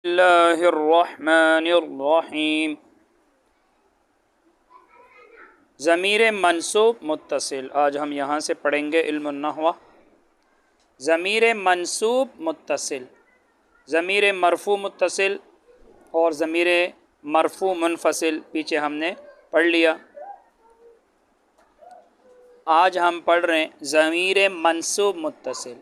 اللہ الرحمن الرحیم۔ ضمیر منصوب متصل، آج ہم یہاں سے پڑھیں گے علم النحو۔ ضمیر منصوب متصل، ضمیر مرفوع متصل اور ضمیر مرفوع منفصل پیچھے ہم نے پڑھ لیا۔ آج ہم پڑھ رہے ہیں ضمیر منصوب متصل۔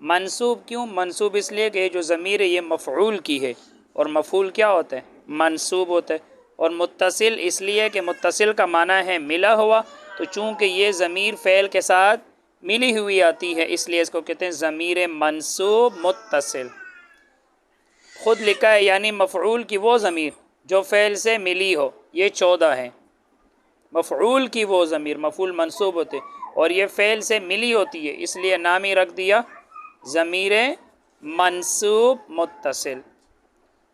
منصوب کیوں؟ منصوب اس لیے کہ یہ جو ضمیر ہے یہ مفعول کی ہے، اور مفعول کیا ہوتا ہے؟ منصوب ہوتا ہے۔ اور متصل اس لیے کہ متصل کا معنی ہے ملا ہوا، تو چونکہ یہ ضمیر فعل کے ساتھ ملی ہوئی آتی ہے اس لیے اس کو کہتے ہیں ضمیر منصوب متصل۔ خود لکھا ہے یعنی مفعول کی وہ ضمیر جو فعل سے ملی ہو، یہ 14 ہیں۔ مفعول کی وہ ضمیر، مفعول منصوب ہوتے اور یہ فعل سے ملی ہوتی ہے، اس لیے نام ہی رکھ دیا ضمیر منصوب متصل۔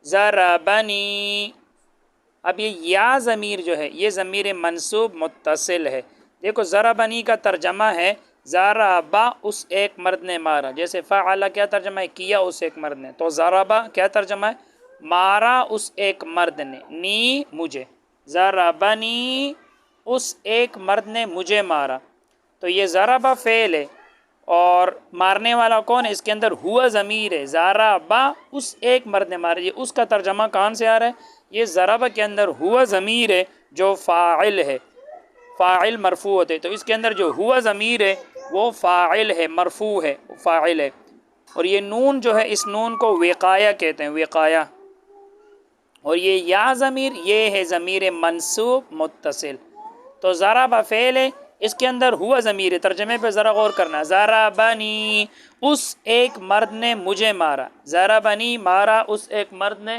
ضربنی، اب یہ یا ضمیر جو ہے یہ ضمیر منصوب متصل ہے۔ دیکھو ضربنی کا ترجمہ ہے ضربا اس ایک مرد نے مارا، جیسے فعل کیا ترجمہ ہے؟ کیا اس ایک مرد نے، تو ضربا کیا ترجمہ ہے؟ مارا اس ایک مرد نے، نی مجھے، ضربنی اس ایک مرد نے مجھے مارا، تو یہ ضربا فعل ہے اور مارنے والا کون ہے؟ اس کے اندر ہوا ضمیر ہے، ضربا اس ایک مرد نے مارا، یہ اس کا ترجمہ کہاں سے آ رہا ہے؟ یہ ضربا کے اندر ہوا ضمیر ہے جو فاعل ہے، فاعل مرفوع ہوتے، تو اس کے اندر جو ہوا ضمیر ہے وہ فاعل ہے، مرفوع ہے، فاعل ہے۔ اور یہ نون جو ہے اس نون کو وقایہ کہتے ہیں، وقایہ۔ اور یہ یا ضمیر یہ ہے ضمیر منصوب متصل۔ تو ضربا فعل ہے، اس کے اندر ہوا ضمیر ہے، ترجمے پہ ذرا غور کرنا، ضربنی اس ایک مرد نے مجھے مارا، ضربنی مارا اس ایک مرد نے،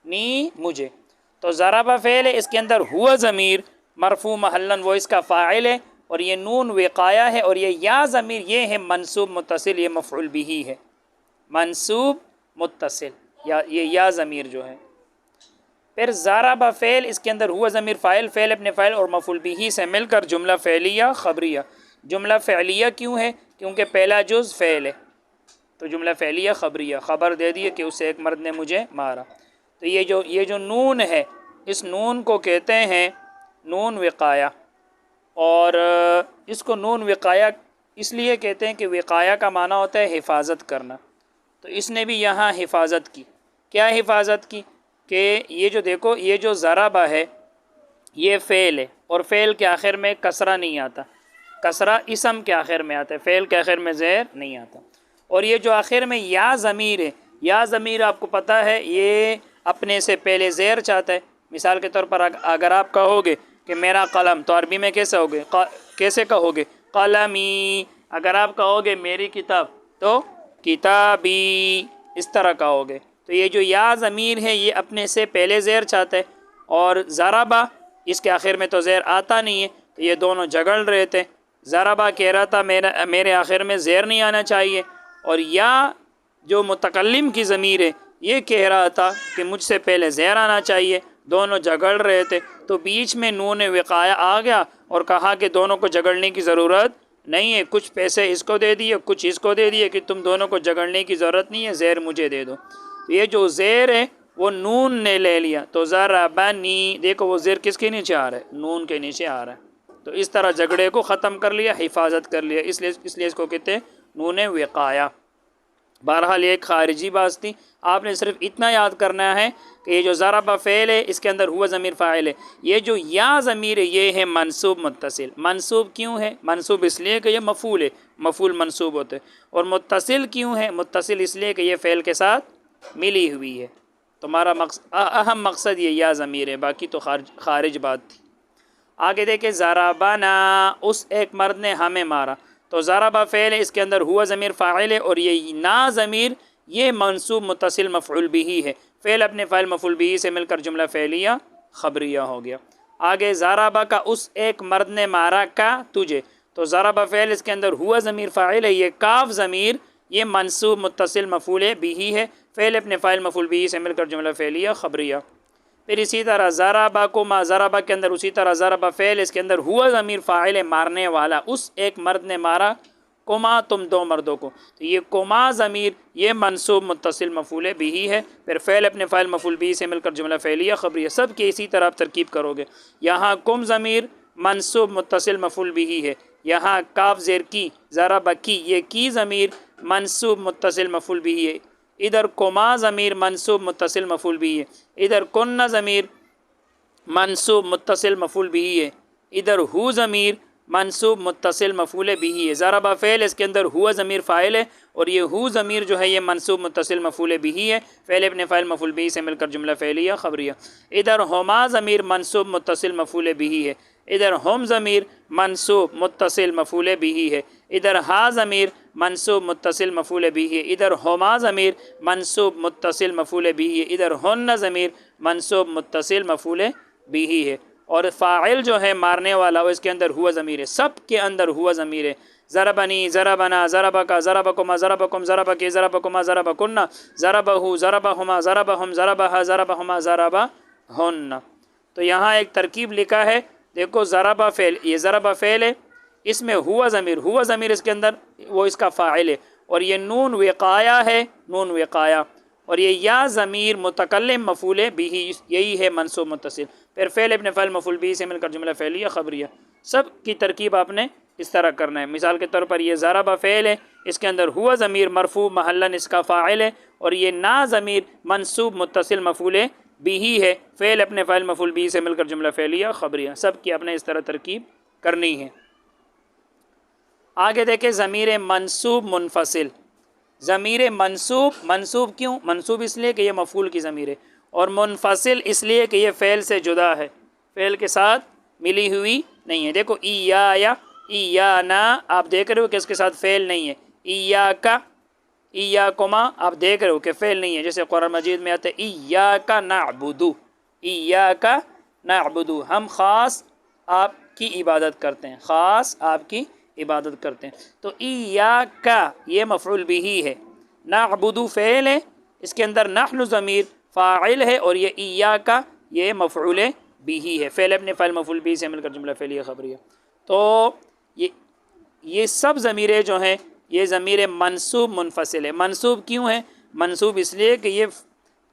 نی مجھے، تو ضربا فعل ہے، اس کے اندر ہوا ضمیر مرفوع محلاً وہ اس کا فاعل ہے، اور یہ نون وقایہ ہے، اور یہ یا ضمیر یہ ہے منصوب متصل، یہ مفعول بھی ہے، منصوب متصل، یہ یا ضمیر جو ہے۔ پھر ضربا فعل، اس کے اندر ہوا ضمیر فاعل، فعل اپنے فاعل اور مفعول بھی سے مل کر جملہ فعلیہ خبریہ۔ جملہ فعلیہ کیوں ہے؟ کیونکہ پہلا جز فعل ہے، تو جملہ فعلیہ خبریہ، خبر دے دیے کہ اس ایک مرد نے مجھے مارا۔ تو یہ جو نون ہے اس نون کو کہتے ہیں نون وقایہ، اور اس کو نون وقایہ اس لیے کہتے ہیں کہ وقایہ کا معنی ہوتا ہے حفاظت کرنا، تو اس نے بھی یہاں حفاظت کی۔ کیا حفاظت کی؟ کہ یہ جو دیکھو یہ جو ضربا ہے یہ فعل ہے، اور فعل کے آخر میں کسرہ نہیں آتا، کسرہ اسم کے آخر میں آتا ہے، فعل کے آخر میں زیر نہیں آتا۔ اور یہ جو آخر میں یا ضمیر ہے، یا ضمیر آپ کو پتہ ہے یہ اپنے سے پہلے زیر چاہتا ہے۔ مثال کے طور پر اگر آپ کہو گے کہ میرا قلم، تو عربی میں کیسے ہوگے؟ کیسے کہو گے؟ قلمی۔ اگر آپ کہو گے میری کتاب، تو کتابی، اس طرح کہو گے۔ تو یہ جو یا ضمیر ہے یہ اپنے سے پہلے زیر چاہتا ہے، اور ضربا اس کے آخر میں تو زیر آتا نہیں ہے، تو یہ دونوں جھگڑ رہے تھے۔ ضربا کہہ رہا تھا میرے آخر میں زیر نہیں آنا چاہیے، اور یا جو متکلم کی ضمیر ہے یہ کہہ رہا تھا کہ مجھ سے پہلے زیر آنا چاہیے، دونوں جھگڑ رہے تھے، تو بیچ میں نون وقایہ آ گیا اور کہا کہ دونوں کو جھگڑنے کی ضرورت نہیں ہے، کچھ پیسے اس کو دے دیے کچھ اس کو دے دیے، کہ تم دونوں کو جھگڑنے کی ضرورت نہیں ہے، زیر مجھے دے دو۔ یہ جو زیر ہے وہ نون نے لے لیا، تو ضربنی، دیکھو وہ زیر کس کے نیچے آ رہا ہے؟ نون کے نیچے آ رہا ہے، تو اس طرح جھگڑے کو ختم کر لیا، حفاظت کر لیا، اس لیے اس کو کہتے ہیں نون وقایہ۔ بہرحال ایک خارجی بات تھی، آپ نے صرف اتنا یاد کرنا ہے کہ یہ جو ضربا فعل ہے اس کے اندر ہوا ضمیر فاعل ہے، یہ جو یا ضمیر ہے یہ ہے منصوب متصل۔ منصوب کیوں ہے؟ منصوب اس لیے کہ یہ مفعول ہے، مفعول منصوب ہوتے ہیں۔ اور متصل کیوں ہے؟ متصل اس لیے کہ یہ فعل کے ساتھ ملی ہوئی ہے۔ تمہارا اہم مقصد یہ یا ضمیر ہے، باقی تو خارج بات تھی۔ آگے دیکھیں، ضربنا اس ایک مرد نے ہمیں مارا، تو ضربا فعل ہے، اس کے اندر ہوا ضمیر فاعل ہے، اور یہ نا ضمیر یہ منصوب متصل مفعول بھی ہے، فعل اپنے فاعل مفعول بھی سے مل کر جملہ فعلیہ خبریہ ہو گیا۔ آگے ضربا کا اس ایک مرد نے مارا کا تجھے، تو ضربا فعل اس کے اندر ہوا ضمیر فاعل ہے، یہ کاف ضمیر یہ منصوب متصل مفعول بھی ہے، فعل اپنے فاعل مفعول بھی سے مل کر جملہ فعلیہ خبریہ۔ پھر اسی طرح ضربا کو ما، ضربا کے اندر اسی طرح ضربا فعل اس کے اندر ہوا ضمیر فاعل ہے، مارنے والا، اس ایک مرد نے مارا کما تم دو مردوں کو، تو یہ کما ضمیر یہ منصوب متصل مفعول بھی ہے، پھر فعل اپنے فاعل مفعول بھی سے مل کر جملہ فعلیہ خبریہ سب کی اسی طرح آپ ترکیب کرو گے۔ یہاں کم ضمیر منصوب متصل مفعول بھی ہے، یہاں کاف زیر کی ضرب کی یہ کی ضمیر منصوب متصل مفعول بھی ہے، ادھر کما ضمیر منصوب متصل مفعول بھی ہے، ادھر کن ضمیر منصوب متصل مفعول بھی ہے، ادھر ہو ضمیر منصوب متصل مفعول بھی ہے۔ ضرب فعل اس کے اندر ہوا ضمیر فاعل ہے اور یہ ہو ضمیر جو ہے یہ منصوب متصل مفعول بھی ہے، فعل ابن فاعل مفعول بھی سے مل کر جملہ فعلیہ خبریہ۔ ادھر ہما ضمیر منصوب متصل مفعول بھی ہے، ادھر ہم ضمیر منصوب متصل مفعول بھی ہے، ادھر ہا ضمیر منصوب متصل مفعول بھی ہے، ادھر ہما ضمیر منصوب متصل مفعول بھی ہے، ادھر ہن ضمیر منصوب متصل مفعول بھی ہے، اور فاعل جو ہے مارنے والا وہ اس کے اندر ہوا ضمیر ہے، سب کے اندر ہوا ضمیر ہے۔ ضربنی ضربنا ضربک ضربکما ضربکم ضربکی ضربکما ضربکن ضربہ ضربہما ضربہم ضربہا ضربہما ضربہن۔ تو یہاں ایک ترکیب لکھا ہے، دیکھو ضربہ فعل، یہ ضربہ فعل ہے، اس میں ہوا ضمیر اس کے اندر وہ اس کا فاعل ہے، اور یہ نون وقایا ہے، نون وقایا، اور یہ یا ضمیر متکلم مفعول بھی یہی ہے منصوب متصل، پھر فعل ابن فاعل مفعول بھی سے مل کر جملہ فعلیہ خبریہ سب کی ترکیب آپ نے اس طرح کرنا ہے۔ مثال کے طور پر یہ ضربہ فعل ہے، اس کے اندر ہوا ضمیر مرفوع محلاً اس کا فاعل ہے، اور یہ نا ضمیر منصوب متصل مفعول بھی ہے، فعل اپنے فاعل مفعول بھی سے مل کر جملہ فعلیہ خبریہ سب کی آپ نے اس طرح ترکیب کرنی ہے۔ آگے دیکھیں ضمیر منصوب منفصل، ضمیر منصوب کیوں؟ منصوب اس لیے کہ یہ مفعول کی ضمیر ہے، اور منفصل اس لیے کہ یہ فعل سے جدا ہے، فعل کے ساتھ ملی ہوئی نہیں ہے۔ دیکھو ایانا آپ دیکھ رہے ہو کہ اس کے ساتھ فعل نہیں ہے، ایاکا ایاکما آپ دیکھ رہے ہو کہ فعل نہیں ہے، جیسے قرآن مجید میں آتا ہے ایاکا نعبدو، ایاکا نعبدو، ہم خاص آپ کی عبادت کرتے ہیں، خاص آپ کی عبادت کرتے ہیں۔ تو ایاکا یہ مفعول بھی ہے، نعبدو فعل ہے، اس کے اندر نحن ضمیر فاعل ہے، اور یہ ایاکا یہ مفعول بھی ہے، فعل اپنے فاعل مفعول بھی سے مل کر جملہ فعلیہ خبریہ۔ تو یہ سب ضمیریں جو ہیں یہ ضمیر منصوب منفصل ہے۔ منصوب کیوں ہے؟ منصوب اس لیے کہ یہ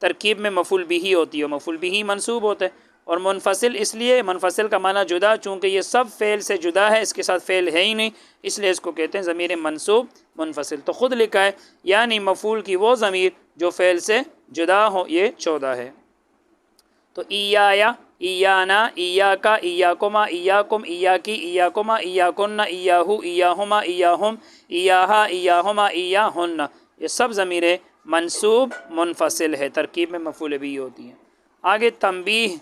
ترکیب میں مفعول بھی ہوتی ہے، مفعول بھی منصوب ہوتا ہے، اور منفصل اس لیے، منفصل کا معنی جدا، چونکہ یہ سب فعل سے جدا ہے، اس کے ساتھ فعل ہے ہی نہیں، اس لیے اس کو کہتے ہیں ضمیر منصوب منفصل۔ تو خود لکھا ہے یعنی مفعول کی وہ ضمیر جو فعل سے جدا ہو، یہ 14 ہے۔ تو ایایا ایانا ایاکا ایاکما ایاکم ایاکی ایاکما ایاکن ایاہو ایاہما ایاہم ایاہا ایاہما ایاہن، یہ سب ضمیریں منصوب منفصل ہے، ترکیب میں مفعول بھی ہوتی ہیں۔ آگے تنبیہ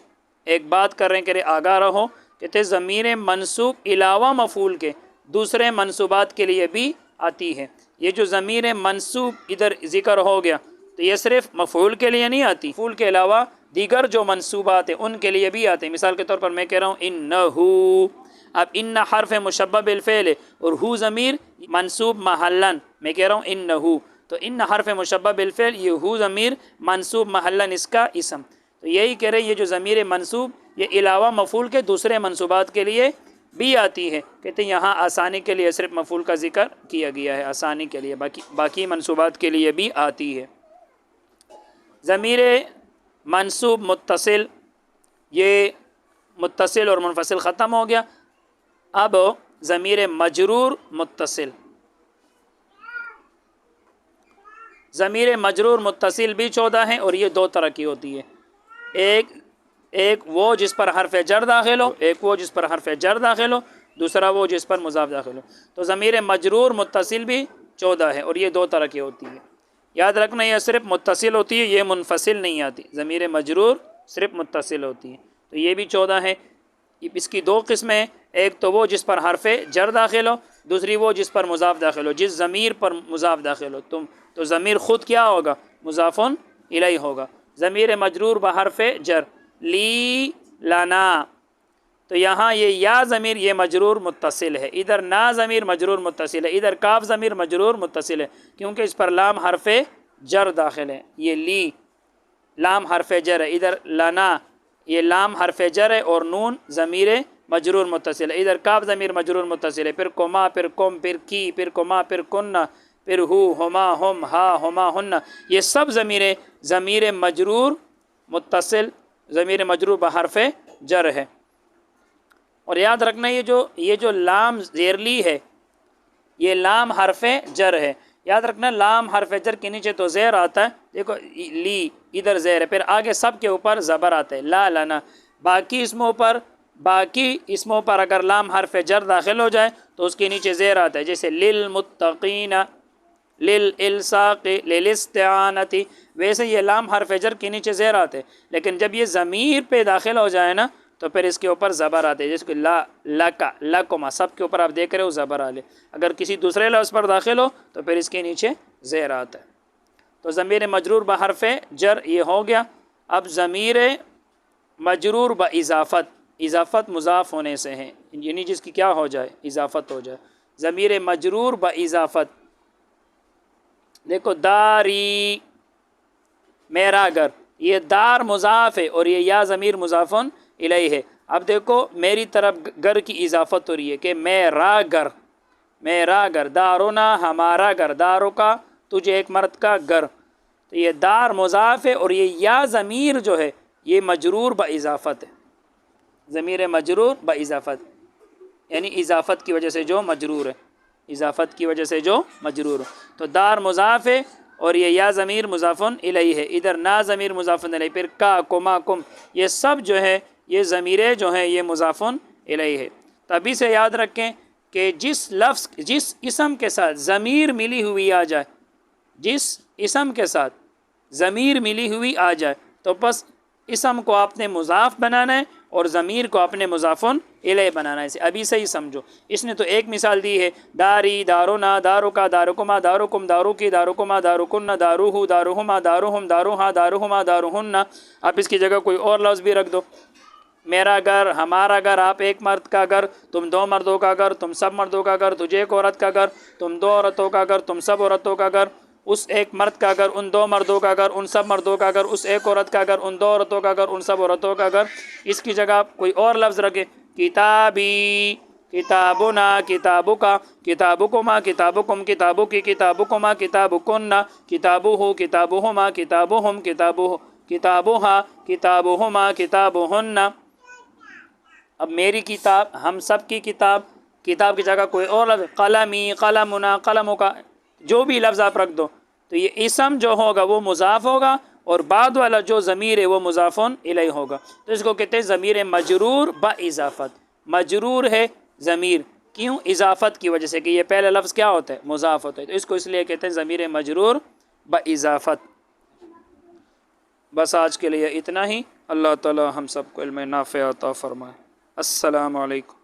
ایک بات کر رہے ہیں کہ آگاہ رہو، کہتے ضمیر منصوب علاوہ مفعول کے دوسرے منصوبات کے لیے بھی آتی ہے۔ یہ جو ضمیر منصوب ادھر ذکر ہو گیا تو یہ صرف مفعول کے لیے نہیں آتی، مفعول کے علاوہ دیگر جو منصوبات ہیں ان کے لیے بھی آتے ہیں۔ مثال کے طور پر میں کہہ رہا ہوں انہو، اب ان حرف مشبہ بالفعل ہے اور ہو ضمیر منصوب محلاً، میں کہہ رہا ہوں انہو، تو ان حرف مشبہ بالفعل، یہ ہو ضمیر منصوب محلاً اس کا اسم۔ تو یہی کہہ رہے ہیں یہ جو ضمیر منصوب یہ علاوہ مفعول کے دوسرے منصوبات کے لیے بھی آتی ہے، کہتے ہیں یہاں آسانی کے لیے صرف مفعول کا ذکر کیا گیا ہے، آسانی کے لیے، باقی منصوبات کے لیے بھی آتی ہے۔ ضمیر منصوب متصل، یہ متصل اور منفصل ختم ہو گیا، اب ضمیر مجرور متصل۔ ضمیر مجرور متصل بھی 14 ہیں، اور یہ دو طرح کی ہوتی ہے، ایک وہ جس پر حرف جر داخل ہو، ایک وہ جس پر حرف جر داخل ہو، دوسرا وہ جس پر مضاف داخل ہو۔ تو ضمیر مجرور متصل بھی 14 ہے، اور یہ دو طرح کی ہوتی ہے۔ یاد رکھنا یہ صرف متصل ہوتی ہے، یہ منفصل نہیں آتی، ضمیر مجرور صرف متصل ہوتی ہے، تو یہ بھی 14 ہے۔ اس کی دو قسمیں ہیں، ایک تو وہ جس پر حرف جر داخل ہو، دوسری وہ جس پر مضاف داخل ہو، جس ضمیر پر مضاف داخل ہو تو ضمیر خود کیا ہوگا؟ مضاف الیہ ہوگا۔ ضمیر مجرور بحرف جر، لی لنا، تو یہاں یہ یا ضمیر یہ مجرور متصل ہے، ادھر نا ضمیر مجرور متصل ہے، ادھر کاف ضمیر مجرور متصل ہے، کیونکہ اس پر لام حرف جر داخل ہے، یہ لی لام حرف جر ہے، ادھر لنا یہ لام حرف جر ہے، اور نون ضمیر مجرور متصل ہے، ادھر کاف ضمیر مجرور متصل ہے، پھر کما، پھر کم، پھر کی، پھر کما، پھر کننا، پھر ہو، ہما، ہم، ہا، ہما، ہن، یہ سب ضمیر مجرور متصل، ضمیر مجرور بحرف جر ہے۔ اور یاد رکھنا یہ جو لام زیرلی ہے، یہ لام حرف جر ہے، یاد رکھنا لام حرف جر کے نیچے تو زیر آتا ہے، دیکھو لی ادھر زیر ہے، پھر آگے سب کے اوپر زبر آتا ہے، لا، لنا، باقی اسموں پر اگر لام حرف جر داخل ہو جائے تو اس کے نیچے زیر آتا ہے، جیسے للمتقین، للالصاق، للاستعانۃ، ویسے یہ لام حرف جر کے نیچے زیر آتے ہیں، لیکن جب یہ ضمیر پہ داخل ہو جائے نا تو پھر اس کے اوپر زبر آتے ہیں، جیسے کہ لا، لکا، لکما، سب کے اوپر آپ دیکھ رہے ہو زبر آلے، اگر کسی دوسرے لفظ پر داخل ہو تو پھر اس کے نیچے زیر آتا ہے۔ تو ضمیر مجرور بحرف جر یہ ہو گیا۔ اب ضمیر مجرور باضافت، اضافت مضاف ہونے سے ہے، یعنی جس کی کیا ہو جائے، اضافت ہو جائے، ضمیر مجرور باضافت، دیکھو داری، میرا گھر، یہ دار مضاف ہے اور یہ یا ضمیر مضاف الیہ ہے۔ اب دیکھو میری طرف گھر کی اضافت ہو رہی ہے کہ میرا گھر، میرا گھر، دارونا ہمارا گھر، دارو کا تجھے ایک مرد کا گھر، تو یہ دار مضاف ہے اور یہ یا ضمیر جو ہے یہ مجرور باضافت ہے، ضمیر مجرور باضافت، یعنی اضافت کی وجہ سے جو مجرور ہے، اضافت کی وجہ سے جو مجرور ہے، تو دار مضاف ہے اور یہ یا ضمیر مضاف الیہ ہے، ادھر نا ضمیر مضاف الیہ، پھر کا، کما، کم، یہ سب جو ہے یہ ضمیریں جو ہیں یہ مضاف الیہ ہے۔ تبھی سے یاد رکھیں کہ جس اسم کے ساتھ ضمیر ملی ہوئی آ جائے، جس اسم کے ساتھ ضمیر ملی ہوئی آ جائے تو بس اسم کو آپ نے مضاف بنانا ہے اور ضمیر کو آپ نے مضاف الیہ بنانا ہے۔ اسے ابھی سے ہی سمجھو، اس نے تو ایک مثال دی ہے، داری، دارونا، داروکا، داروکما، داروکم، داروکی، داروکما، داروکن، داروہو، داروہما، داروہم، داروہا، داروہما، داروہن، آپ اس کی جگہ کوئی اور لفظ بھی رکھ دو، میرا گھر، ہمارا گھر، آپ ایک مرد کا گھر، تم دو مردوں کا گھر، تم سب مردوں کا گھر، تجھے ایک عورت کا گھر، تم دو عورتوں کا گھر، تم سب عورتوں کا گھر، اس ایک مرد کا گھر، ان دو مردوں کا گھر، ان سب مردوں کا گھر، اس ایک عورت کا گھر، ان دو عورتوں کا گھر، ان سب عورتوں کا گھر، اس کی جگہ آپ کوئی اور لفظ رکھے، کتابی، کتابنا، کتابکا، کتابکما، کتابکم، کتابکی، کتابکما، کتابکن، کتابہ، کتابہما، کتابہم، کتابہا، کتابہما، کتابہن۔ اب میری کتاب، ہم سب کی کتاب، کتاب کی جگہ کوئی اور لفظ، قلمی، قلمنا، قلمکا، جو بھی لفظ آپ رکھ دو تو یہ اسم جو ہوگا وہ مضاف ہوگا اور بعد والا جو ضمیر ہے وہ مضاف الیہ ہوگا، تو اس کو کہتے ہیں ضمیر مجرور باضافت، مجرور ہے ضمیر، کیوں؟ اضافت کی وجہ سے، کہ یہ پہلا لفظ کیا ہوتا ہے، مضاف ہوتا ہے، تو اس کو اس لیے کہتے ہیں ضمیر مجرور باضافت۔ بس آج کے لیے اتنا ہی، اللہ تعالی ہم سب کو علم نافع عطا فرمائے۔ السلام علیکم۔